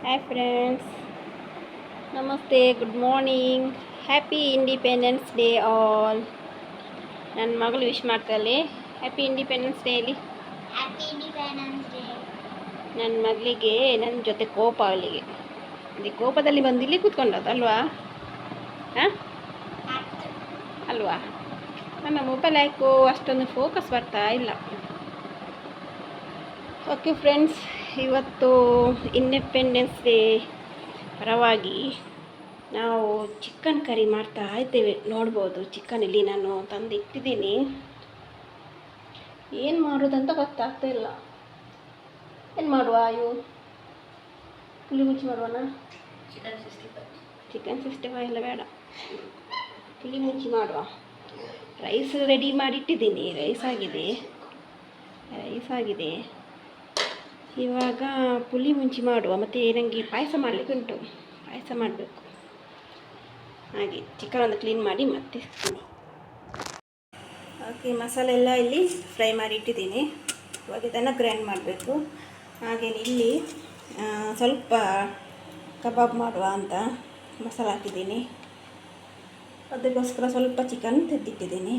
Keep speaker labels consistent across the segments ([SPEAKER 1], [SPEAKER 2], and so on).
[SPEAKER 1] Hi friends, Namaste, good morning, Happy Independence Day all. ನನ್ನ ಮಗಳು wish ಮಾಡ್ತಾಳೆ happy independence day ಅಲ್ಲಿ.
[SPEAKER 2] Happy independence day.
[SPEAKER 1] ನನ್ನ ಮಗಳಿಗೆ ನನ್ನ ಜೊತೆ ಕೋಪ ಅವಳಿಗೆ. ಅದೇ ಕೋಪದಲ್ಲಿ ಬಂದು ಇಲ್ಲಿ ಕೂತ್ಕೊಂಡದಲ್ವಾ? ಹಾಂ ಅಲ್ವಾ? ನನ್ನ ಮೊಬೈಲ್ ಯಾಕೋ ಅಷ್ಟೊಂದು ಫೋಕಸ್ ಬರ್ತಾ ಇಲ್ಲ. ಓಕೆ ಫ್ರೆಂಡ್ಸ್, ಇವತ್ತು ಇಂಡಿಪೆಂಡೆನ್ಸ್ ಡೇ ಪರವಾಗಿ ನಾವು ಚಿಕನ್ ಕರಿ ಮಾಡ್ತಾ ಇದ್ದೇವೆ. ನೋಡ್ಬೋದು, ಚಿಕನ್ ಇಲ್ಲಿ ನಾನು ತಂದು ಇಟ್ಟಿದ್ದೀನಿ. ಏನು ಮಾಡೋದಂತ ಗೊತ್ತಾಗ್ತಾ ಇಲ್ಲ. ಏನು ಮಾಡುವ? ಪುಳಿ ಮುಚ್ಚಿ ಮಾಡುವನ? ಚಿಕನ್ 65 ಎಲ್ಲ ಬೇಡ, ಪುಳಿ ಮುಚ್ಚಿ ಮಾಡುವ. ರೈಸ್ ರೆಡಿ ಮಾಡಿಟ್ಟಿದ್ದೀನಿ, ರೈಸ್ ಆಗಿದೆ. ಇವಾಗ ಪುಳಿ ಮುಂಚಿ ಮಾಡುವ. ಮತ್ತು ನನಗೆ ಪಾಯಸ ಮಾಡಲಿಕ್ಕೆ ಉಂಟು, ಪಾಯಸ ಮಾಡಬೇಕು. ಹಾಗೆ ಚಿಕನ್ ಒಂದು ಕ್ಲೀನ್ ಮಾಡಿ ಮತ್ತೆ. ಓಕೆ, ಮಸಾಲೆ ಎಲ್ಲ ಇಲ್ಲಿ ಫ್ರೈ ಮಾಡಿ ಇಟ್ಟಿದ್ದೀನಿ. ಇವಾಗ ಇದನ್ನು ಗ್ರೈಂಡ್ ಮಾಡಬೇಕು. ಹಾಗೆಯೇ ಇಲ್ಲಿ ಸ್ವಲ್ಪ ಕಬಾಬ್ ಮಾಡುವ ಅಂತ ಮಸಾಲೆ ಹಾಕಿದ್ದೀನಿ. ಅದಕ್ಕೋಸ್ಕರ ಸ್ವಲ್ಪ ಚಿಕನ್ ತೆಗೆದಿಟ್ಟಿದ್ದೀನಿ.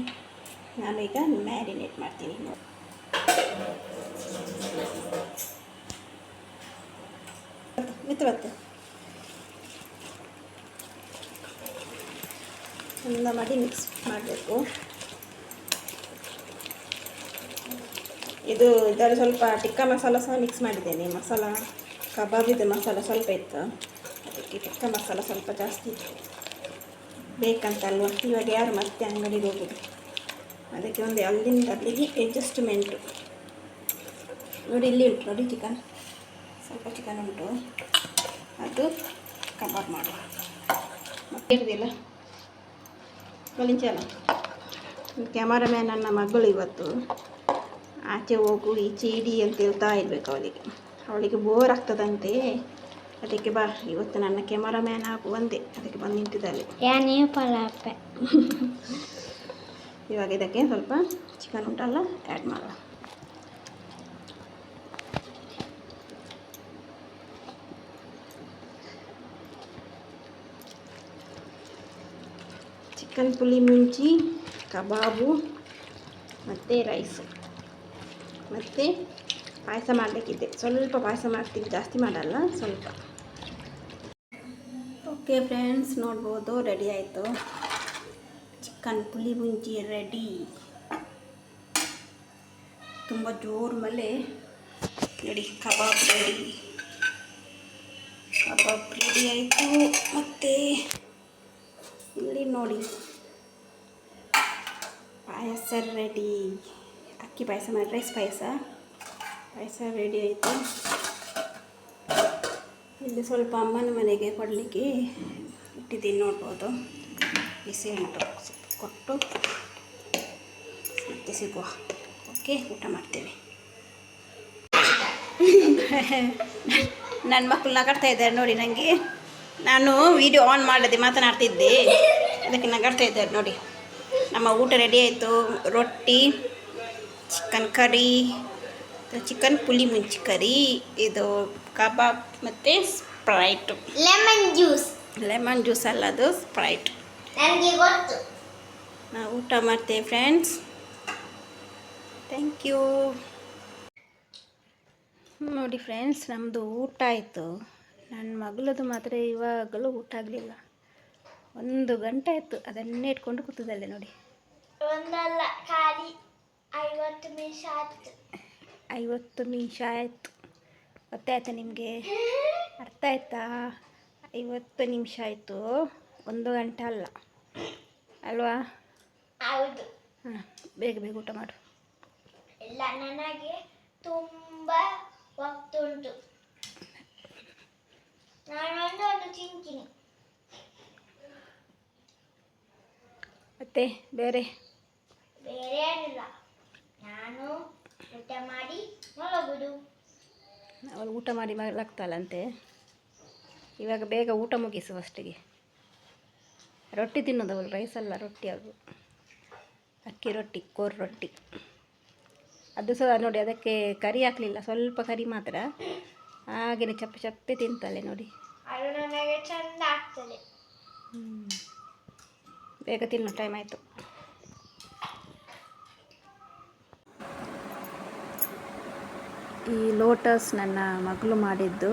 [SPEAKER 1] ನಾನೀಗ ಮ್ಯಾರಿನೇಟ್ ಮಾಡ್ತೀನಿ. ಮಿತ್ರವತ್ತು ಚಂದ ಮಾಡಿ ಮಿಕ್ಸ್ ಮಾಡಬೇಕು. ಇದರಲ್ಲಿ ಸ್ವಲ್ಪ ಟಿಕ್ಕಾ ಮಸಾಲ ಸಹ ಮಿಕ್ಸ್ ಮಾಡಿದ್ದೇನೆ. ಮಸಾಲ ಕಬಾಬಿದ್ದು ಮಸಾಲ ಸ್ವಲ್ಪ ಇತ್ತು, ಅದಕ್ಕೆ ಟಿಕ್ಕಾ ಮಸಾಲ ಸ್ವಲ್ಪ ಜಾಸ್ತಿ ಬೇಕಂತಲ್ವ. ಇವಾಗ ಯಾರು ಮತ್ತೆ ಅಂಗಡಿಗೆ ಹೋಗೋದು? ಅದಕ್ಕೆ ಒಂದು ಅಲ್ಲಿಂದ ಅಲ್ಲಿಗೆ ಅಡ್ಜಸ್ಟ್ಮೆಂಟು. ನೋಡಿ, ಇಲ್ಲಿ ಉಂಟು ನೋಡಿ ಚಿಕನ್, ಸ್ವಲ್ಪ ಚಿಕನ್ ಉಂಟು, ಅದು ಕಬಾಬ್ ಮಾಡುವ. ಮತ್ತೆ ಇರೋದಿಲ್ಲ ಕೊಲಿಂಚಲ್ಲ. ಕ್ಯಾಮರಾಮ್ಯಾನ್ ನನ್ನ ಮಗಳು ಇವತ್ತು ಆಚೆ ಹೋಗು ಈಚೆ ಇಡಿ ಅಂತ ಹೇಳ್ತಾ ಇರಬೇಕು ಅವಳಿಗೆ ಬೋರ್ ಆಗ್ತದಂತೆ. ಅದಕ್ಕೆ ಬಾ ಇವತ್ತು ನನ್ನ ಕ್ಯಾಮರಾಮ್ಯಾನ್ ಆಗು ಒಂದೇ, ಅದಕ್ಕೆ ಬಂದು ನಿಂತಿದ್ದಾಳೆ. ಇವಾಗ ಇದಕ್ಕೆ ಸ್ವಲ್ಪ ಚಿಕನ್ ಉಂಟಲ್ಲ ಆ್ಯಡ್ ಮಾಡುವ. ಚಿಕನ್ ಪುಳಿ ಮುಂಚಿ, ಕಬಾಬು ಮತ್ತು ರೈಸು ಮತ್ತು ಪಾಯಸ ಮಾಡಬೇಕಿದೆ. ಸ್ವಲ್ಪ ಪಾಯಸ ಮಾಡ್ತೀನಿ, ಜಾಸ್ತಿ ಮಾಡಲ್ಲ, ಸ್ವಲ್ಪ. ಓಕೆ ಫ್ರೆಂಡ್ಸ್, ನೋಡ್ಬೋದು ರೆಡಿ ಆಯಿತು. ಚಿಕನ್ ಪುಳಿ ಮುಂಚಿ ರೆಡಿ. ತುಂಬ ಜೋರು ಮಳೆ ನೋಡಿ. ಕಬಾಬ್ ರೆಡಿ ಆಯಿತು. ಮತ್ತು ಇಲ್ಲಿ ನೋಡಿ ಪಾಯಸ ರೆಡಿ. ಅಕ್ಕಿ ಪಾಯಸ ಮಾಡಿ ರೈಸ್ ಪಾಯಸ ರೆಡಿ ಆಯಿತು. ಇಲ್ಲಿ ಸ್ವಲ್ಪ ಅಮ್ಮನ ಮನೆಗೆ ಕೊಡಲಿಕ್ಕೆ ಇಟ್ಟಿದ್ದೀನಿ, ನೋಡ್ಬೋದು. ಬಿಸಿ ಉಂಟು, ಕೊಟ್ಟು ಮತ್ತೆ ಸಿಗುವ. ಓಕೆ, ಊಟ ಮಾಡ್ತೇವೆ. ನನ್ನ ಮಕ್ಕಳು ನಗಾಡ್ತಾ ಇದ್ದಾರೆ ನೋಡಿ ನನಗೆ. ನಾನು ವಿಡಿಯೋ ಆನ್ ಮಾಡದೆ ಮಾತನಾಡ್ತಿದ್ದೆ, ಅದಕ್ಕೆ ನಗಾಡ್ತಾ ಇದ್ದಾರೆ ನೋಡಿ. ನಮ್ಮ ಊಟ ರೆಡಿ ಆಯಿತು. ರೊಟ್ಟಿ, ಚಿಕನ್ ಕರಿ, ಚಿಕನ್ ಪುಳಿ ಮುಂಚಿ ಕರಿ, ಇದು ಕಬಾಬ್ ಮತ್ತು ಸ್ಪ್ರೈಟು. ಲೆಮನ್ ಜ್ಯೂಸ್ ಅಲ್ಲ, ಅದು ಸ್ಪ್ರೈಟ್.
[SPEAKER 2] ನನಗೆ ಗೊತ್ತು.
[SPEAKER 1] ನಾವು ಊಟ ಮಾಡ್ತೇವೆ ಫ್ರೆಂಡ್ಸ್. Thank you. ನೋಡಿ ಫ್ರೆಂಡ್ಸ್, ನಮ್ಮದು ಊಟ ಆಯಿತು. ನನ್ನ ಮಗಳದು ಮಾತ್ರ ಇವಾಗಲೂ ಊಟ ಆಗಲಿಲ್ಲ. 1 ಗಂಟೆ ಆಯಿತು ಅದನ್ನೇ ಇಟ್ಕೊಂಡು ಕೂತದಲ್ಲೇ ನೋಡಿ.
[SPEAKER 2] ಒಂದಲ್ಲ, ಖಾಲಿ 50 ನಿಮಿಷ ಆಯಿತು.
[SPEAKER 1] 50 ನಿಮಿಷ ಆಯಿತು. ಗೊತ್ತಾಯ್ತಾ ನಿಮಗೆ? ಅರ್ಥ ಆಯ್ತಾ? 50 ನಿಮಿಷ ಆಯಿತು, 1 ಗಂಟೆ ಅಲ್ಲ, ಅಲ್ವಾ?
[SPEAKER 2] ಹೌದು.
[SPEAKER 1] ಹಾಂ, ಬೇಗ ಊಟ ಮಾಡು.
[SPEAKER 2] ಇಲ್ಲ, ನನಗೆ ತುಂಬ ವಕ್ತ ಉಂಟು. ನಾನೊಂದು ತಿಂತೀನಿ.
[SPEAKER 1] ಮತ್ತೆ ಬೇರೆ
[SPEAKER 2] ಏನಿಲ್ಲ, ನಾನು ಊಟ ಮಾಡಿ ಮಲಗುದು.
[SPEAKER 1] ಅವಳು ಊಟ ಮಾಡಿ ಮಲಗ್ತಾಳಂತೆ. ಇವಾಗ ಬೇಗ ಊಟ ಮುಗಿಸು ಫಸ್ಟಿಗೆ. ರೊಟ್ಟಿ ತಿನ್ನೋದು ಅವಳು, ರೈಸ್ ಅಲ್ಲ, ರೊಟ್ಟಿ. ಅದು ಅಕ್ಕಿ ರೊಟ್ಟಿ, ಕೋರು ರೊಟ್ಟಿ. ಅದು ಸಹ ನೋಡಿ, ಅದಕ್ಕೆ ಕರಿ ಹಾಕಲಿಲ್ಲ, ಸ್ವಲ್ಪ ಕರಿ ಮಾತ್ರ ಹಾಗೆಯೇ ಚಪ್ಪೆ ಚಪ್ಪೆ ತಿಂತಾಳೆ ನೋಡಿ.
[SPEAKER 2] ಅದು ನನಗೆ ಚಂದ ಆಗ್ತದೆ.
[SPEAKER 1] ಬೇಗ ತಿನ್ನೋ ಟೈಮ್ ಆಯಿತು. ಈ ಲೋಟಸ್ ನನ್ನ ಮಗಳು ಮಾಡಿದ್ದು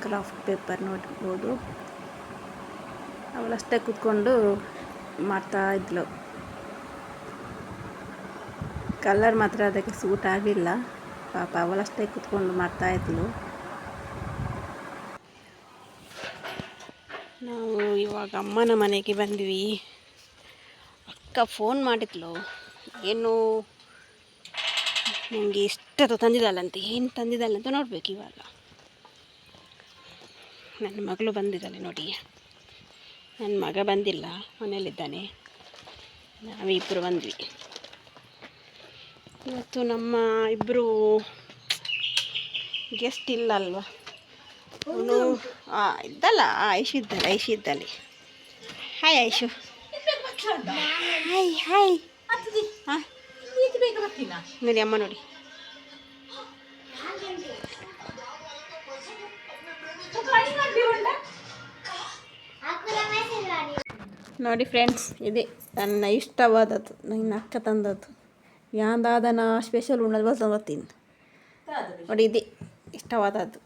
[SPEAKER 1] ಕ್ರಾಫ್ಟ್ ಪೇಪರ್ ನೋಡ್ಬೋದು. ಅವಳಷ್ಟೇ ಕೂತ್ಕೊಂಡು ಮಾಡ್ತಾ ಇದ್ಲು. ಕಲರ್ ಮಾತ್ರ ಅದಕ್ಕೆ ಸೂಟ್ ಆಗಿಲ್ಲ. ಪಾಪ ಅವಳಷ್ಟೇ ಕೂತ್ಕೊಂಡು ಮಾಡ್ತಾ ಇದ್ಲು. ನಾವು ಇವಾಗ ಅಮ್ಮನ ಮನೆಗೆ ಬಂದ್ವಿ. ಅಕ್ಕ ಫೋನ್ ಮಾಡಿದ್ಲು, ಏನು ನನಗೆ ಇಷ್ಟದು ತಂದಿದ್ದಾಳಂತೆ. ಏನು ತಂದಿದ್ದಾಳಂತ ನೋಡಬೇಕು ಇವಾಗ. ನನ್ನ ಮಗಳು ಬಂದಿದ್ದಾಳೆ ನೋಡಿ. ನನ್ನ ಮಗ ಬಂದಿಲ್ಲ, ಮನೇಲಿದ್ದಾನೆ. ನಾವಿಬ್ಬರು ಬಂದ್ವಿ. ಇವತ್ತು ನಮ್ಮ ಇಬ್ಬರು ಗೆಸ್ಟ್ ಇಲ್ಲ ಅಲ್ವಾ. ಅವನು ಇದ್ದಲ್ಲ, ಐಶು ಇದ್ದಾಳೆ. ಹಾಯ್ ಐಶು. Hi hi. ಹಾಂ ನೋಡಿ ಅಮ್ಮ ನೋಡಿ. ನೋಡಿ ಫ್ರೆಂಡ್ಸ್, ಇದೆ ನನ್ನ ಇಷ್ಟವಾದದ್ದು, ನನ್ನ ಅಕ್ಕ ತಂದದ್ದು. ಯಾಂದಾದನ ಸ್ಪೆಷಲ್ ಉಣ್ಣದು ಗೊತ್ತೀನಿ ನೋಡಿ. ಇದೆ ಇಷ್ಟವಾದದ್ದು.